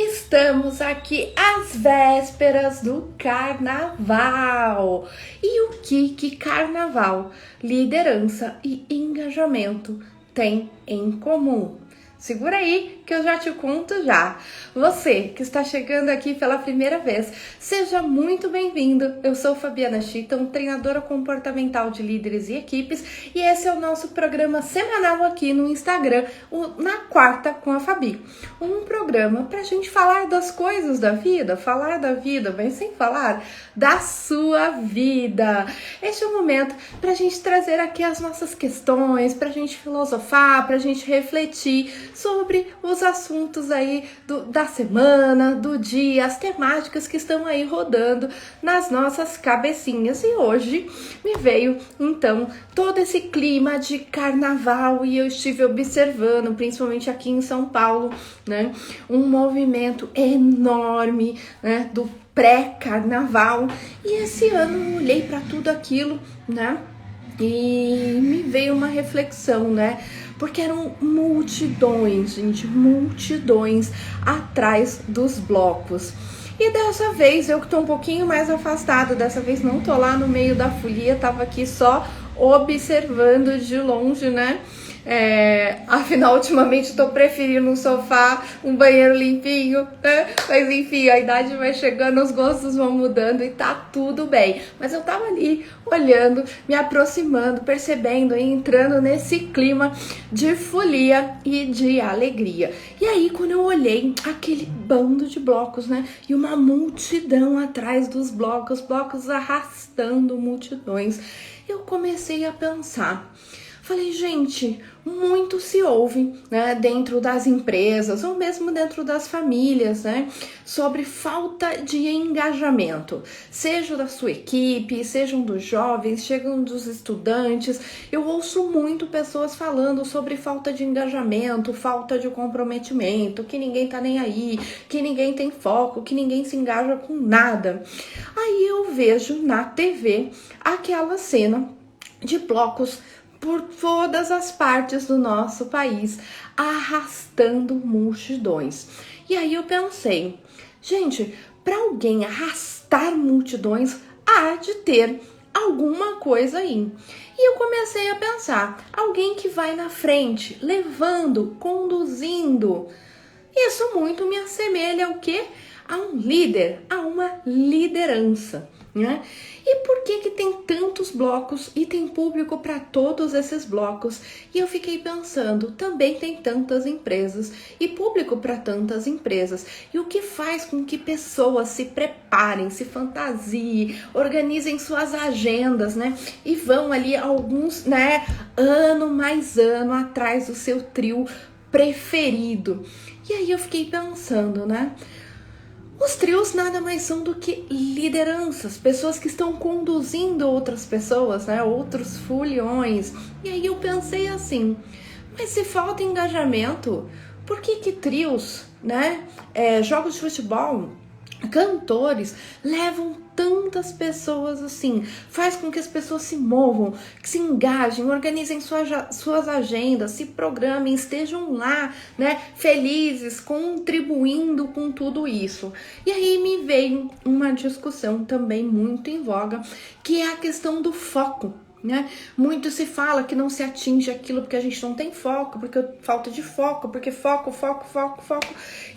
Estamos aqui às vésperas do carnaval. E o que carnaval, liderança e engajamento têm em comum? Segura aí que eu já te conto já. Você que está chegando aqui pela primeira vez, seja muito bem-vindo. Eu sou Fabiana Chita, treinadora comportamental de líderes e equipes, e esse é o nosso programa semanal aqui no Instagram, Na Quarta com a Fabi. Um programa para a gente falar das coisas da vida, mas sem falar da sua vida. Este é o momento para a gente trazer aqui as nossas questões, para a gente filosofar, para a gente refletir sobre os assuntos aí da semana, do dia, as temáticas que estão aí rodando nas nossas cabecinhas. E hoje me veio, então, todo esse clima de carnaval e eu estive observando, principalmente aqui em São Paulo, né, um movimento enorme, né, do pré-carnaval. E esse ano eu olhei para tudo aquilo, né, e me veio uma reflexão, né? Porque eram multidões, gente, multidões atrás dos blocos. E dessa vez, eu que tô um pouquinho mais afastada, dessa vez não tô lá no meio da folia, tava aqui só observando de longe, né? Afinal, ultimamente tô preferindo um sofá, um banheiro limpinho, né? Mas enfim, a idade vai chegando, os gostos vão mudando e tá tudo bem. Mas eu tava ali olhando, me aproximando, percebendo e entrando nesse clima de folia e de alegria. E aí, quando eu olhei aquele bando de blocos, né? E uma multidão atrás dos blocos arrastando multidões, eu comecei a pensar. Falei, gente, muito se ouve, né, dentro das empresas ou mesmo dentro das famílias, né, sobre falta de engajamento, seja da sua equipe, sejam dos jovens, sejam dos estudantes. Eu ouço muito pessoas falando sobre falta de engajamento, falta de comprometimento, que ninguém tá nem aí, que ninguém tem foco, que ninguém se engaja com nada. Aí eu vejo na TV aquela cena de blocos por todas as partes do nosso país, arrastando multidões. E aí eu pensei, gente, para alguém arrastar multidões, há de ter alguma coisa aí. E eu comecei a pensar, alguém que vai na frente, levando, conduzindo. Isso muito me assemelha ao quê? A um líder, a uma liderança, né? E por que tem tantos blocos e tem público para todos esses blocos? E eu fiquei pensando, também tem tantas empresas e público para tantas empresas. E o que faz com que pessoas se preparem, se fantasiem, organizem suas agendas, né? E vão ali alguns, né, ano mais ano atrás do seu trio preferido. E aí eu fiquei pensando, né? Os trios nada mais são do que lideranças, pessoas que estão conduzindo outras pessoas, né? Outros foliões. E aí eu pensei assim, mas se falta engajamento, por que trios, né? Jogos de futebol, cantores levam tantas pessoas assim, faz com que as pessoas se movam, que se engajem, organizem suas agendas, se programem, estejam lá, né, felizes, contribuindo com tudo isso. E aí me veio uma discussão também muito em voga, que é a questão do foco. Né? Muito se fala que não se atinge aquilo porque a gente não tem foco, porque falta de foco, porque foco.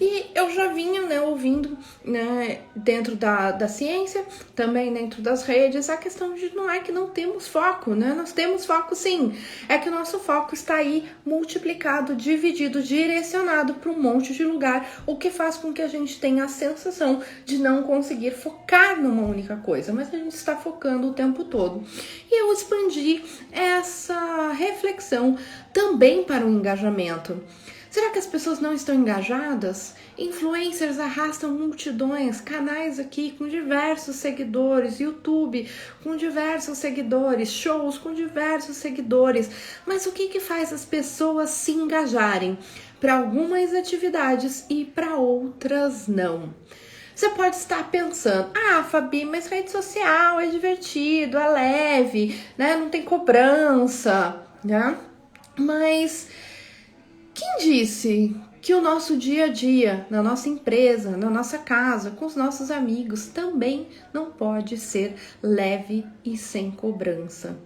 E eu já vinha, né, ouvindo, né, dentro da ciência, também dentro das redes, a questão de não é que não temos foco, né? Nós temos foco sim, é que o nosso foco está aí multiplicado, dividido, direcionado para um monte de lugar, o que faz com que a gente tenha a sensação de não conseguir focar numa única coisa, mas a gente está focando o tempo todo. E eu expandi essa reflexão também para o engajamento. Será que as pessoas não estão engajadas? Influencers arrastam multidões, canais aqui com diversos seguidores, YouTube com diversos seguidores, shows com diversos seguidores. Mas o que faz as pessoas se engajarem? Para algumas atividades e para outras não. Você pode estar pensando, Fabi, mas rede social é divertido, é leve, né? Não tem cobrança, né? Mas quem disse que o nosso dia a dia, na nossa empresa, na nossa casa, com os nossos amigos, também não pode ser leve e sem cobrança.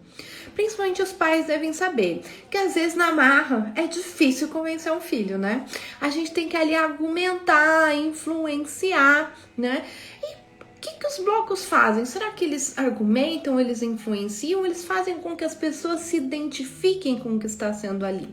Principalmente os pais devem saber que às vezes na marra é difícil convencer um filho, né? A gente tem que ali argumentar, influenciar, né? E o que os blocos fazem? Será que eles argumentam, eles influenciam, eles fazem com que as pessoas se identifiquem com o que está sendo ali?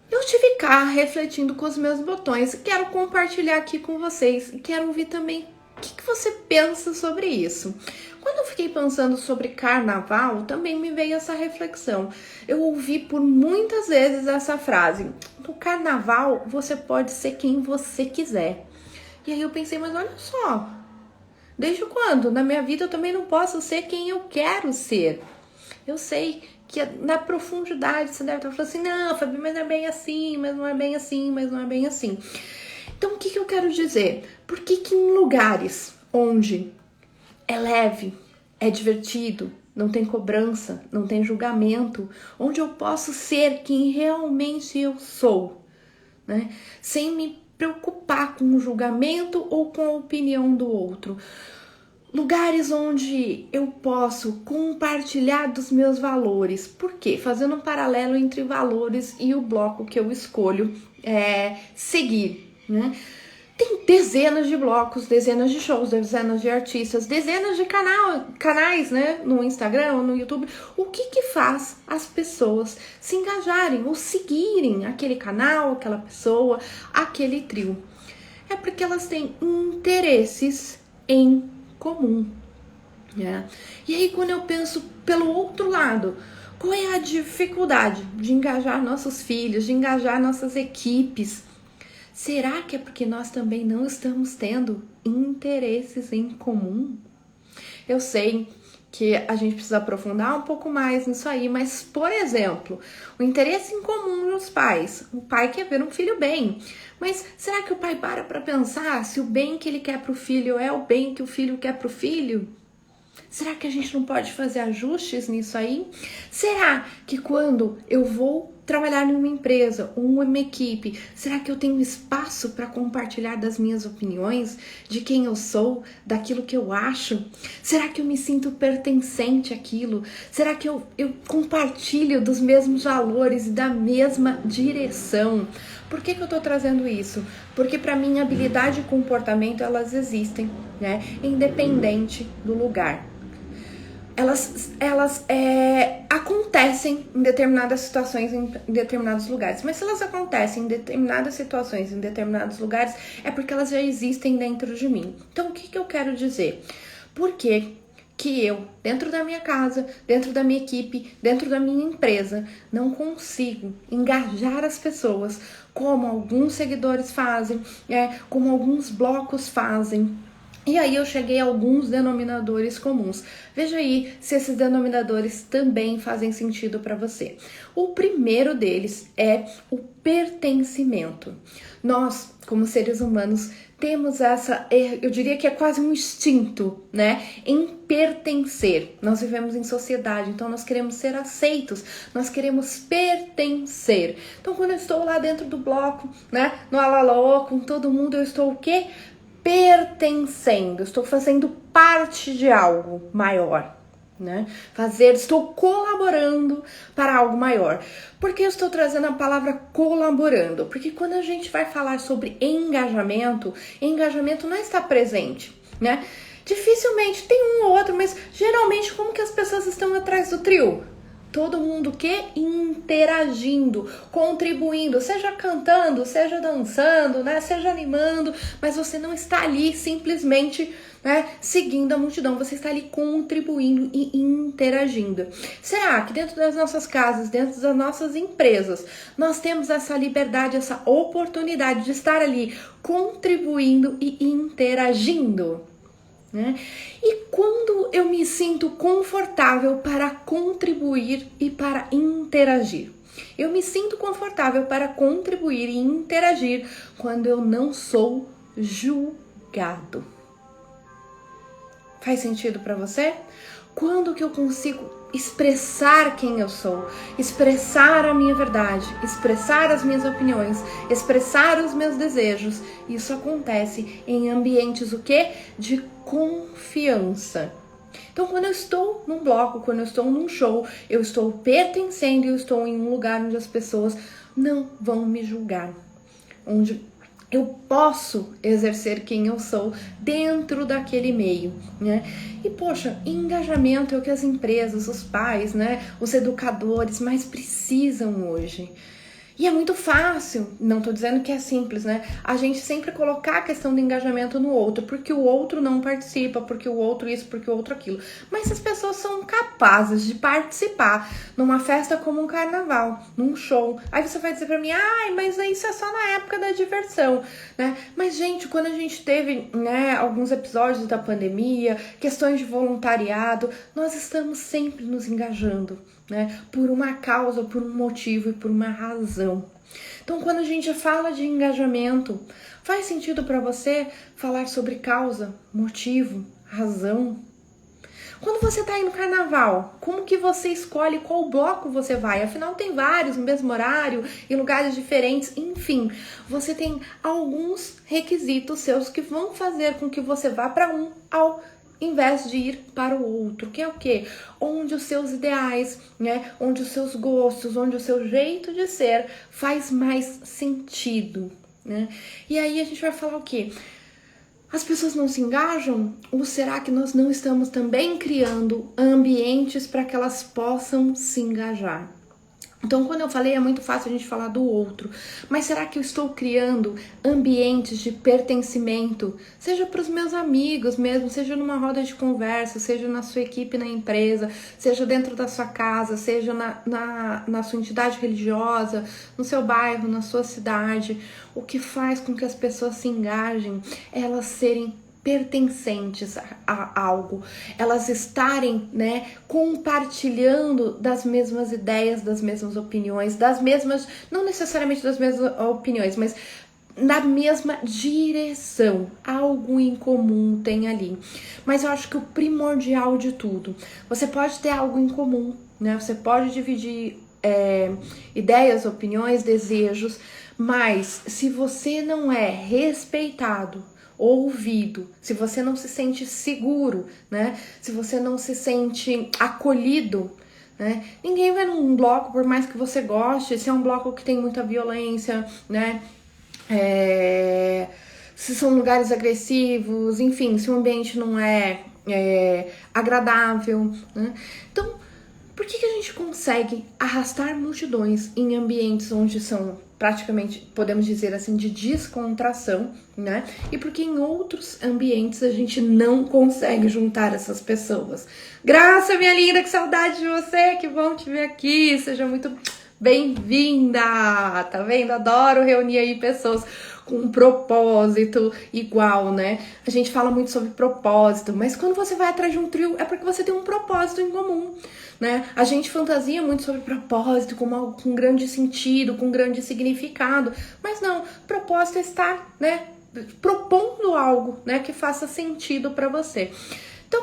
Eu tive cá refletindo com os meus botões, quero compartilhar aqui com vocês, quero ouvir também o que você pensa sobre isso. Quando eu fiquei pensando sobre carnaval, também me veio essa reflexão. Eu ouvi por muitas vezes essa frase: no carnaval você pode ser quem você quiser. E aí eu pensei, mas olha só, desde quando? Na minha vida eu também não posso ser quem eu quero ser. Eu sei que na profundidade você deve estar falando assim, não, Fabi, mas não é bem assim, mas não é bem assim, mas não é bem assim. Então, o que eu quero dizer? Por que em lugares onde é leve, é divertido, não tem cobrança, não tem julgamento, onde eu posso ser quem realmente eu sou, né? Sem me preocupar com o julgamento ou com a opinião do outro. Lugares onde eu posso compartilhar dos meus valores. Por quê? Fazendo um paralelo entre valores e o bloco que eu escolho seguir, né? Tem dezenas de blocos, dezenas de shows, dezenas de artistas, dezenas de canais, né? No Instagram, no YouTube. O que faz as pessoas se engajarem ou seguirem aquele canal, aquela pessoa, aquele trio? É porque elas têm interesses em comum, né? E aí quando eu penso pelo outro lado, qual é a dificuldade de engajar nossos filhos, de engajar nossas equipes? Será que é porque nós também não estamos tendo interesses em comum? Eu sei que a gente precisa aprofundar um pouco mais nisso aí, mas, por exemplo, o interesse em comum dos pais. O pai quer ver um filho bem, mas será que o pai para pensar se o bem que ele quer para o filho é o bem que o filho quer para o filho? Será que a gente não pode fazer ajustes nisso aí? Será que quando eu vou trabalhar em uma empresa ou uma equipe, será que eu tenho espaço para compartilhar das minhas opiniões, de quem eu sou, daquilo que eu acho? Será que eu me sinto pertencente àquilo? Será que eu compartilho dos mesmos valores e da mesma direção? Por que eu tô trazendo isso? Porque para mim habilidade e comportamento, elas existem, né? Independente do lugar. Elas acontecem em determinadas situações, em determinados lugares. Mas se elas acontecem em determinadas situações, em determinados lugares, é porque elas já existem dentro de mim. Então, o que eu quero dizer? Por que eu, dentro da minha casa, dentro da minha equipe, dentro da minha empresa, não consigo engajar as pessoas como alguns seguidores fazem, como alguns blocos fazem? E aí eu cheguei a alguns denominadores comuns. Veja aí se esses denominadores também fazem sentido para você. O primeiro deles é o pertencimento. Nós, como seres humanos, temos essa, eu diria que é quase um instinto, né, em pertencer. Nós vivemos em sociedade, então nós queremos ser aceitos, nós queremos pertencer. Então quando eu estou lá dentro do bloco, né, no alalô, com todo mundo, eu estou o quê? Pertencendo, estou fazendo parte de algo maior, né? Estou colaborando para algo maior. Por que eu estou trazendo a palavra colaborando? Porque quando a gente vai falar sobre engajamento não está presente, né? Dificilmente tem um ou outro, mas geralmente como que as pessoas estão atrás do trio? Todo mundo que interagindo, contribuindo, seja cantando, seja dançando, né, seja animando, mas você não está ali simplesmente, né, seguindo a multidão, você está ali contribuindo e interagindo. Será que dentro das nossas casas, dentro das nossas empresas, nós temos essa liberdade, essa oportunidade de estar ali contribuindo e interagindo? Né? E quando eu me sinto confortável para contribuir e para interagir? Eu me sinto confortável para contribuir e interagir quando eu não sou julgado. Faz sentido para você? Quando que eu consigo expressar quem eu sou, expressar a minha verdade, expressar as minhas opiniões, expressar os meus desejos. Isso acontece em ambientes o quê? De confiança. Então, quando eu estou num bloco, quando eu estou num show, eu estou pertencendo, eu estou em um lugar onde as pessoas não vão me julgar, onde eu posso exercer quem eu sou dentro daquele meio, né? E, poxa, engajamento é o que as empresas, os pais, né, os educadores mais precisam hoje. E é muito fácil, não tô dizendo que é simples, né? A gente sempre colocar a questão do engajamento no outro, porque o outro não participa, porque o outro isso, porque o outro aquilo. Mas se as pessoas são capazes de participar numa festa como um carnaval, num show, aí você vai dizer pra mim, ai, mas isso é só na época da diversão, né? Mas, gente, quando a gente teve, né, alguns episódios da pandemia, questões de voluntariado, nós estamos sempre nos engajando, né? Por uma causa, por um motivo e por uma razão. Então, quando a gente fala de engajamento, faz sentido para você falar sobre causa, motivo, razão? Quando você tá aí no carnaval, como que você escolhe qual bloco você vai? Afinal, tem vários no mesmo horário, em lugares diferentes, enfim. Você tem alguns requisitos seus que vão fazer com que você vá para um ao em vez de ir para o outro, que é o quê? Onde os seus ideais, né? Onde os seus gostos, onde o seu jeito de ser faz mais sentido, né? E aí a gente vai falar o quê? As pessoas não se engajam? Ou será que nós não estamos também criando ambientes para que elas possam se engajar? Então, quando eu falei, é muito fácil a gente falar do outro, mas será que eu estou criando ambientes de pertencimento, seja para os meus amigos mesmo, seja numa roda de conversa, seja na sua equipe na empresa, seja dentro da sua casa, seja na sua entidade religiosa, no seu bairro, na sua cidade? O que faz com que as pessoas se engajem é elas serem pertencentes a algo, elas estarem, né, compartilhando das mesmas ideias, das mesmas opiniões, das mesmas, não necessariamente das mesmas opiniões, mas na mesma direção, algo em comum tem ali. Mas eu acho que o primordial de tudo, você pode ter algo em comum, né, você pode dividir ideias, opiniões, desejos, mas se você não é respeitado, ouvido, se você não se sente seguro, né? Se você não se sente acolhido, né? Ninguém vai num bloco, por mais que você goste, se é um bloco que tem muita violência, né? Se são lugares agressivos, enfim, se o ambiente não é agradável, né? Então, por que a gente consegue arrastar multidões em ambientes onde são praticamente, podemos dizer assim, de descontração, né? E porque em outros ambientes a gente não consegue juntar essas pessoas. Graça, minha linda, que saudade de você, que bom te ver aqui, seja muito bem-vinda, tá vendo? Adoro reunir aí pessoas com um propósito igual, né? A gente fala muito sobre propósito, mas quando você vai atrás de um trio é porque você tem um propósito em comum, né? A gente fantasia muito sobre propósito como algo com grande sentido, com grande significado, mas não, propósito é estar, né, propondo algo, né, que faça sentido para você. Então,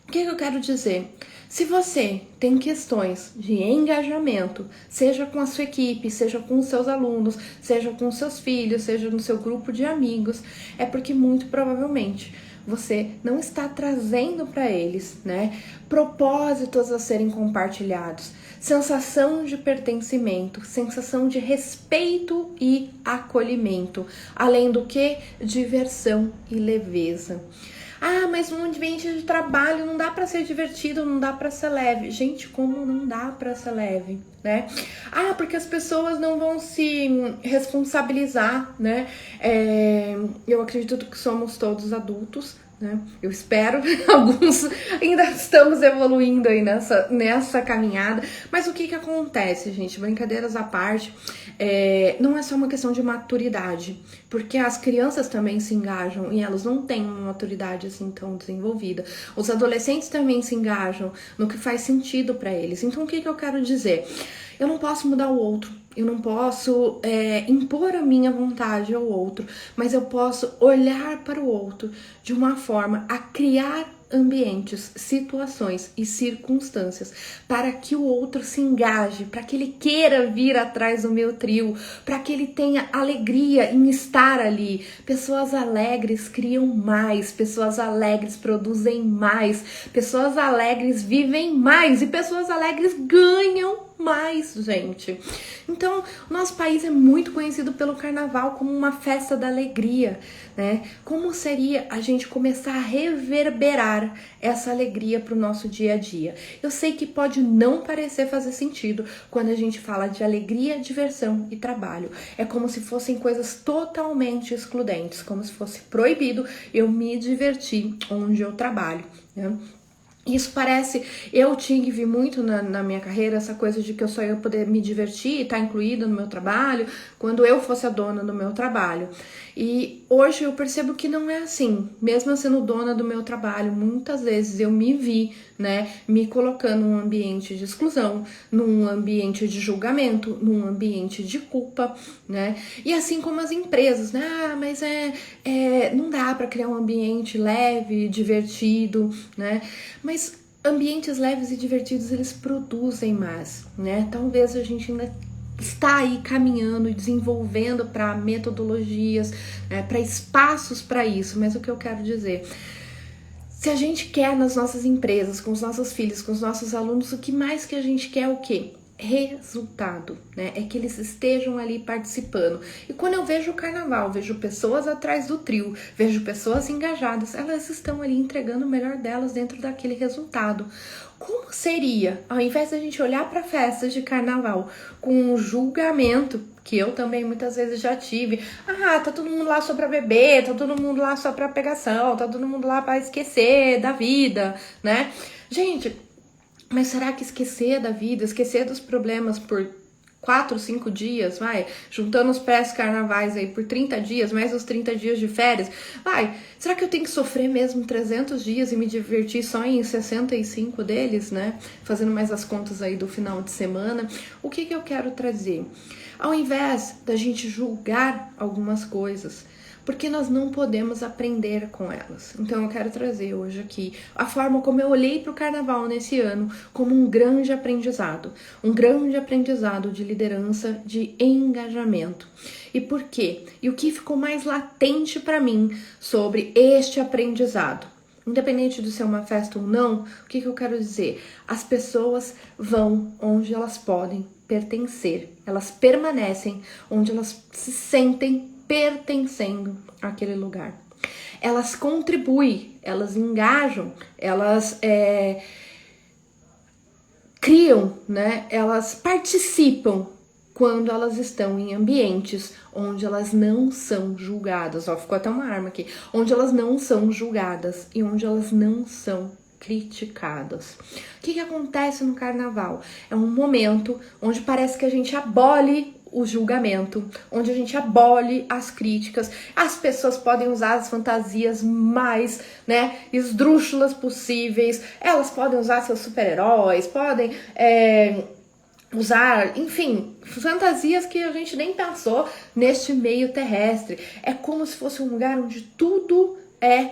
o que eu quero dizer? Se você tem questões de engajamento, seja com a sua equipe, seja com os seus alunos, seja com os seus filhos, seja no seu grupo de amigos, é porque muito provavelmente você não está trazendo para eles, né, propósitos a serem compartilhados, sensação de pertencimento, sensação de respeito e acolhimento, além do que diversão e leveza. Ah, mas no ambiente de trabalho não dá para ser divertido, não dá para ser leve. Gente, como não dá para ser leve, né? Ah, porque as pessoas não vão se responsabilizar, né? Eu acredito que somos todos adultos, né? Eu espero, alguns ainda estamos evoluindo aí nessa caminhada. Mas o que acontece, gente? Brincadeiras à parte, não é só uma questão de maturidade, porque as crianças também se engajam e elas não têm uma maturidade assim tão desenvolvida. Os adolescentes também se engajam no que faz sentido para eles. Então, o que eu quero dizer? Eu não posso mudar o outro, eu não posso impor a minha vontade ao outro, mas eu posso olhar para o outro de uma forma a criar ambientes, situações e circunstâncias para que o outro se engaje, para que ele queira vir atrás do meu trio, para que ele tenha alegria em estar ali. Pessoas alegres criam mais, pessoas alegres produzem mais, pessoas alegres vivem mais e pessoas alegres ganham mais, gente. Então, o nosso país é muito conhecido pelo carnaval como uma festa da alegria, né? Como seria a gente começar a reverberar essa alegria para o nosso dia a dia? Eu sei que pode não parecer fazer sentido quando a gente fala de alegria, diversão e trabalho. É como se fossem coisas totalmente excludentes, como se fosse proibido eu me divertir onde eu trabalho, né? Isso parece, eu tive muito na minha carreira essa coisa de que eu só ia poder me divertir e estar incluída no meu trabalho quando eu fosse a dona do meu trabalho. E hoje eu percebo que não é assim. Mesmo eu sendo dona do meu trabalho, muitas vezes eu me vi, né, me colocando num ambiente de exclusão, num ambiente de julgamento, num ambiente de culpa, né? E assim como as empresas, né? Ah, mas não dá para criar um ambiente leve, divertido, né? Mas ambientes leves e divertidos, eles produzem mais, né? Talvez a gente ainda está aí caminhando e desenvolvendo para metodologias, né, para espaços para isso, mas o que eu quero dizer, se a gente quer nas nossas empresas, com os nossos filhos, com os nossos alunos, o que mais que a gente quer é o quê? Resultado, né? É que eles estejam ali participando. E quando eu vejo o carnaval, vejo pessoas atrás do trio, vejo pessoas engajadas, elas estão ali entregando o melhor delas dentro daquele resultado. Como seria, ao invés da gente olhar para festas de carnaval com um julgamento, que eu também muitas vezes já tive, tá todo mundo lá só pra beber, tá todo mundo lá só pra pegação, tá todo mundo lá pra esquecer da vida, né? Gente, mas será que esquecer da vida, esquecer dos problemas por 4, 5 dias, juntando os pré-carnavais aí por 30 dias, mais os 30 dias de férias, será que eu tenho que sofrer mesmo 300 dias e me divertir só em 65 deles, né? Fazendo mais as contas aí do final de semana. O que eu quero trazer? Ao invés da gente julgar algumas coisas, porque nós não podemos aprender com elas. Então eu quero trazer hoje aqui a forma como eu olhei para o carnaval nesse ano como um grande aprendizado de liderança, de engajamento. E por quê? E o que ficou mais latente para mim sobre este aprendizado? Independente de ser uma festa ou não, o que eu quero dizer? As pessoas vão onde elas podem pertencer, elas permanecem onde elas se sentem pertencendo àquele lugar. Elas contribuem, elas engajam, elas criam, né? Elas participam quando elas estão em ambientes onde elas não são julgadas. Ficou até uma arma aqui. Onde elas não são julgadas e onde elas não são criticadas. O que acontece no carnaval? É um momento onde parece que a gente abole o julgamento, onde a gente abole as críticas. As pessoas podem usar as fantasias mais, né, esdrúxulas possíveis, elas podem usar seus super-heróis, podem usar, enfim, fantasias que a gente nem pensou neste meio terrestre. É como se fosse um lugar onde tudo é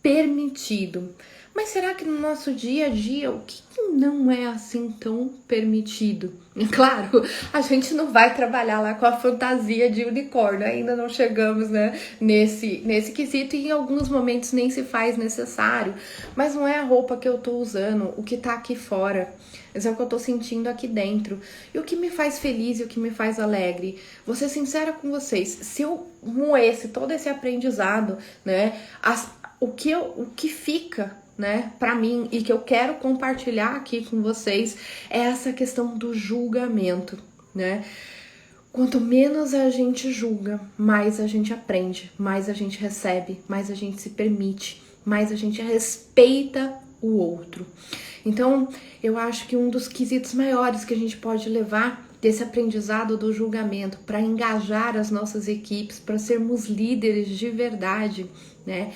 permitido. Mas será que no nosso dia a dia o que não é assim tão permitido? Claro, a gente não vai trabalhar lá com a fantasia de unicórnio, ainda não chegamos, né, nesse quesito, e em alguns momentos nem se faz necessário. Mas não é a roupa que eu tô usando, o que tá aqui fora, mas é o que eu tô sentindo aqui dentro. E o que me faz feliz e o que me faz alegre. Vou ser sincera com vocês, se eu moesse todo esse aprendizado, né, o que fica, né, para mim, e que eu quero compartilhar aqui com vocês, é essa questão do julgamento, né? Quanto menos a gente julga, mais a gente aprende, mais a gente recebe, mais a gente se permite, mais a gente respeita o outro. Então, eu acho que um dos quesitos maiores que a gente pode levar desse aprendizado do julgamento para engajar as nossas equipes, para sermos líderes de verdade, né,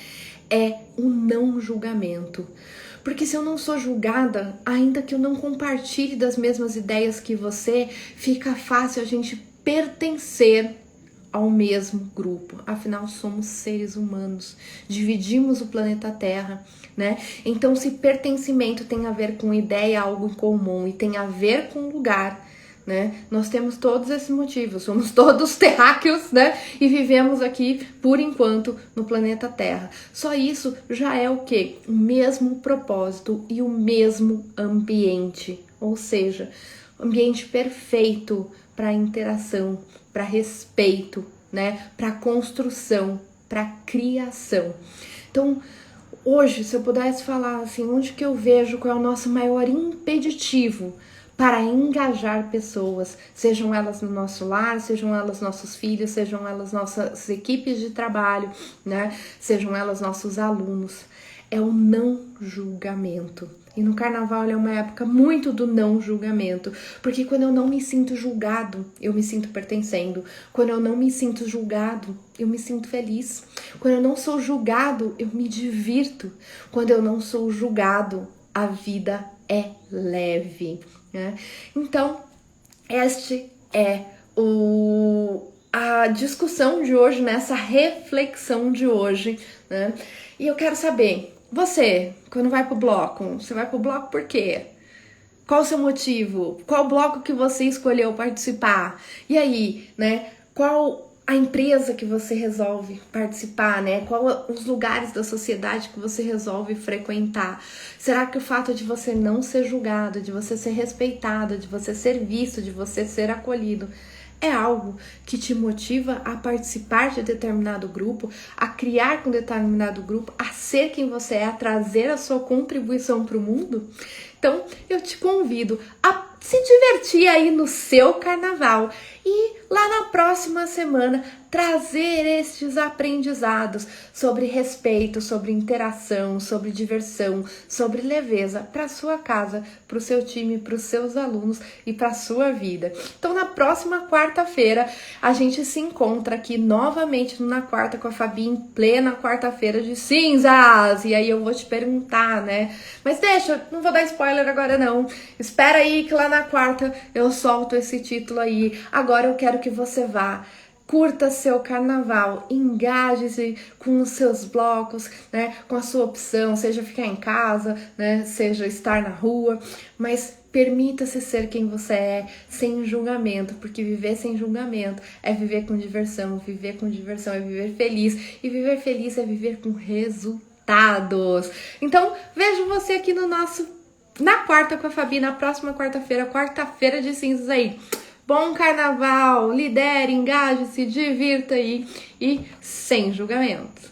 é o não julgamento. Porque se eu não sou julgada, ainda que eu não compartilhe das mesmas ideias que você, fica fácil a gente pertencer ao mesmo grupo. Afinal, somos seres humanos, dividimos o planeta Terra, né? Então, se pertencimento tem a ver com ideia, algo em comum, e tem a ver com lugar, né? Nós temos todos esses motivos, somos todos terráqueos, né? E vivemos aqui, por enquanto, no planeta Terra. Só isso já é o quê? O mesmo propósito e o mesmo ambiente, ou seja, ambiente perfeito para interação, para respeito, né? Para construção, para criação. Então, hoje, se eu pudesse falar assim, onde que eu vejo qual é o nosso maior impeditivo para engajar pessoas, sejam elas no nosso lar, sejam elas nossos filhos, sejam elas nossas equipes de trabalho, né? Sejam elas nossos alunos, é o não julgamento. E no carnaval é uma época muito do não julgamento, porque quando eu não me sinto julgado, eu me sinto pertencendo. Quando eu não me sinto julgado, eu me sinto feliz. Quando eu não sou julgado, eu me divirto. Quando eu não sou julgado, a vida é leve, né? Então, este é a discussão de hoje, né? Essa reflexão de hoje, né? E eu quero saber, você, quando vai pro bloco, você vai pro bloco por quê? Qual o seu motivo? Qual bloco que você escolheu participar? E aí, né? Qual a empresa que você resolve participar, né? Qual os lugares da sociedade que você resolve frequentar? Será que o fato de você não ser julgado, de você ser respeitado, de você ser visto, de você ser acolhido, é algo que te motiva a participar de determinado grupo, a criar com determinado grupo, a ser quem você é, a trazer a sua contribuição para o mundo? Então, eu te convido a se divertir aí no seu carnaval e lá na próxima semana trazer estes aprendizados sobre respeito, sobre interação, sobre diversão, sobre leveza para sua casa, para o seu time, para os seus alunos e para a sua vida. Então, na próxima quarta-feira, a gente se encontra aqui novamente na quarta com a Fabi em plena quarta-feira de cinzas. E aí eu vou te perguntar, né? Mas deixa, não vou dar spoiler agora não. Espera aí que lá na quarta eu solto esse título aí. Agora eu quero que você vá. Curta seu carnaval, engaje-se com os seus blocos, né? Com a sua opção, seja ficar em casa, né? Seja estar na rua, mas permita-se ser quem você é, sem julgamento, porque viver sem julgamento é viver com diversão é viver feliz, e viver feliz é viver com resultados. Então, vejo você aqui na quarta com a Fabi, na próxima quarta-feira, quarta-feira de cinzas aí. Bom carnaval, lidere, engaje-se, divirta aí e sem julgamento.